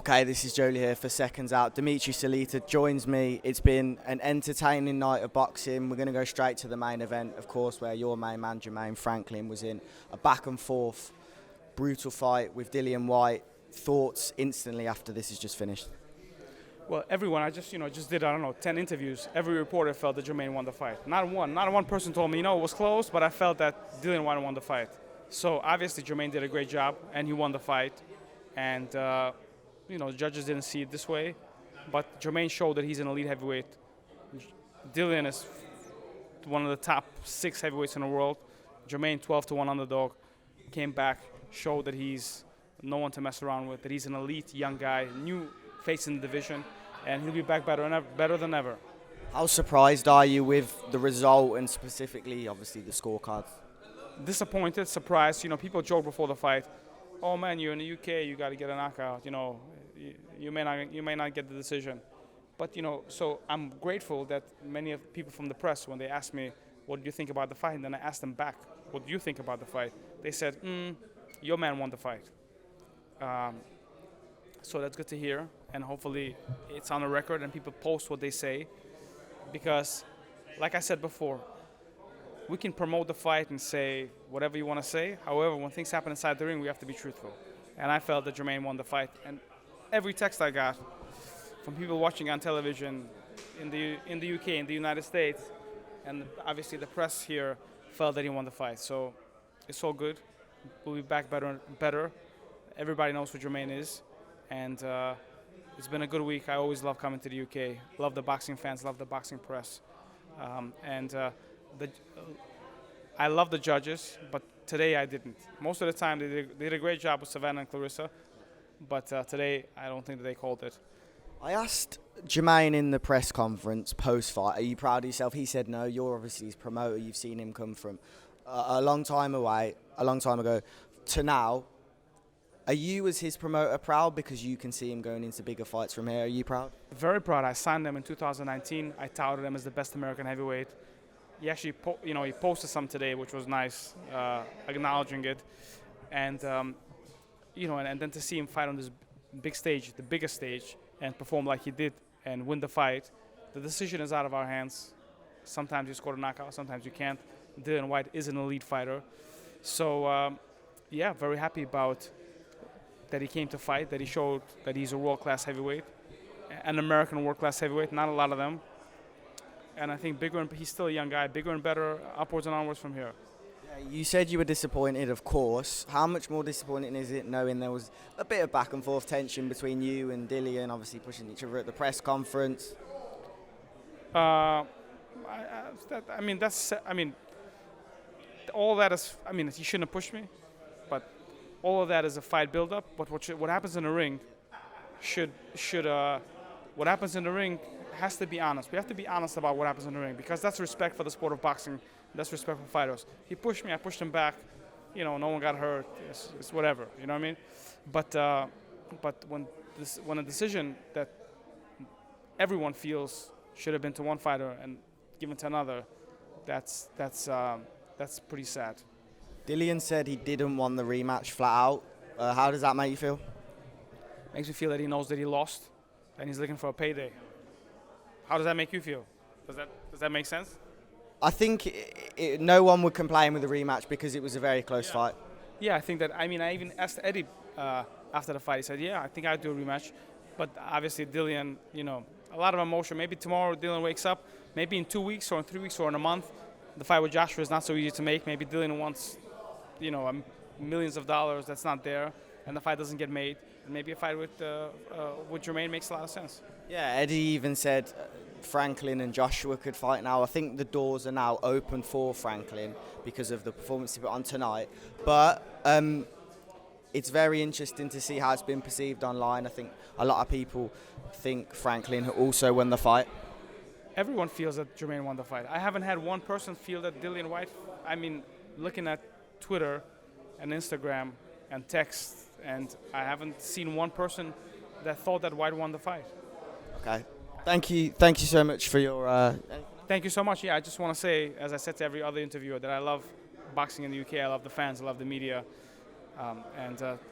Okay, this is Joe Leigh here for Seconds Out. Dmitry Salita joins me. It's been an entertaining night of boxing. We're going to go straight to the main event, of course, where your main man, Jermaine Franklin, was in a back and forth, brutal fight with Dillian Whyte. Thoughts instantly after this is just finished? Well, everyone, I just did, 10 interviews. Every reporter felt that Jermaine won the fight. Not one person told me, it was close, but I felt that Dillian Whyte won the fight. So obviously Jermaine did a great job, and he won the fight. And, the judges didn't see it this way. But Jermaine showed that he's an elite heavyweight. Dillian is one of the top 6 heavyweights in the world. Jermaine, 12-1 underdog, came back, showed that he's no one to mess around with, that he's an elite young guy, new face in the division, and he'll be back better than ever. How surprised are you with the result and specifically, obviously, the scorecards? Disappointed, surprised. People joke before the fight, "Oh man, you're in the UK, you got to get a knockout. You may not get the decision." But so I'm grateful that many of people from the press, when they asked me, "What do you think about the fight?" and then I asked them back, "What do you think about the fight?" They said, "Your man won the fight." So that's good to hear, and hopefully it's on the record and people post what they say, because, like I said before, we can promote the fight and say whatever you want to say. However, when things happen inside the ring, we have to be truthful. And I felt that Jermaine won the fight. And every text I got from people watching on television in the UK, in the United States, and obviously the press here felt that he won the fight. So it's all good. We'll be back better. Everybody knows who Jermaine is. And it's been a good week. I always love coming to the UK. Love the boxing fans, love the boxing press. I love the judges, but today I didn't. Most of the time they did a great job with Savannah and Clarissa, but today I don't think that they called it. I asked Jermaine in the press conference post-fight, are you proud of yourself? He said no. You're obviously his promoter. You've seen him come from a long time ago to now. Are you, as his promoter, proud because you can see him going into bigger fights from here? Are you proud? Very proud. I signed him in 2019. I touted him as the best American heavyweight. He actually, he posted some today, which was nice, acknowledging it, and and then to see him fight on this big stage, the biggest stage, and perform like he did and win the fight. The decision is out of our hands. Sometimes you score a knockout, sometimes you can't. Dillian Whyte is an elite fighter, so very happy about that he came to fight, that he showed that he's a world-class heavyweight, an American world-class heavyweight, not a lot of them. And I think he's still a young guy, bigger and better, upwards and onwards from here. Yeah, you said you were disappointed, of course. How much more disappointing is it knowing there was a bit of back and forth tension between you and Dillian, obviously pushing each other at the press conference? All that is, he shouldn't have pushed me, but all of that is a fight build-up. But what happens in the ring what happens in the ring has to be honest. We have to be honest about what happens in the ring, because that's respect for the sport of boxing. That's respect for fighters. He pushed me, I pushed him back. No one got hurt. It's whatever. You know what I mean? But when a decision that everyone feels should have been to one fighter and given to another, that's pretty sad. Dillian said he didn't want the rematch flat out. How does that make you feel? Makes me feel that he knows that he lost, and he's looking for a payday. How does that make you feel? Does that make sense? I think no one would complain with the rematch because it was a very close fight. Yeah, I think that. I even asked Eddie after the fight. He said, "Yeah, I think I'd do a rematch." But obviously, Dillian, a lot of emotion. Maybe tomorrow Dillian wakes up. Maybe in 2 weeks or in 3 weeks or in a month, the fight with Joshua is not so easy to make. Maybe Dillian wants, millions of dollars that's not there, and the fight doesn't get made. And maybe a fight with Jermaine makes a lot of sense. Yeah, Eddie even said Franklin and Joshua could fight now. I think the doors are now open for Franklin because of the performance he put on tonight. But it's very interesting to see how it's been perceived online. I think a lot of people think Franklin also won the fight. Everyone feels that Jermaine won the fight. I haven't had one person feel that Dillian Whyte. Looking at Twitter and Instagram and text, and I haven't seen one person that thought that Whyte won the fight. Okay. Thank you so much for your... Thank you so much. Yeah, I just want to say, as I said to every other interviewer, that I love boxing in the UK. I love the fans. I love the media.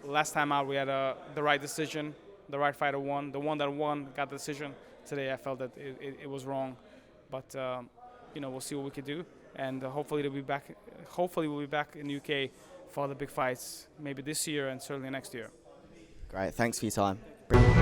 Last time out, we had the right decision. the right fighter won. The one that won got the decision. Today I felt that it was wrong, but we'll see what we can do, and hopefully they'll be back. Hopefully we'll be back in the UK for the big fights, maybe this year and certainly next year. Great, thanks for your time. Brilliant.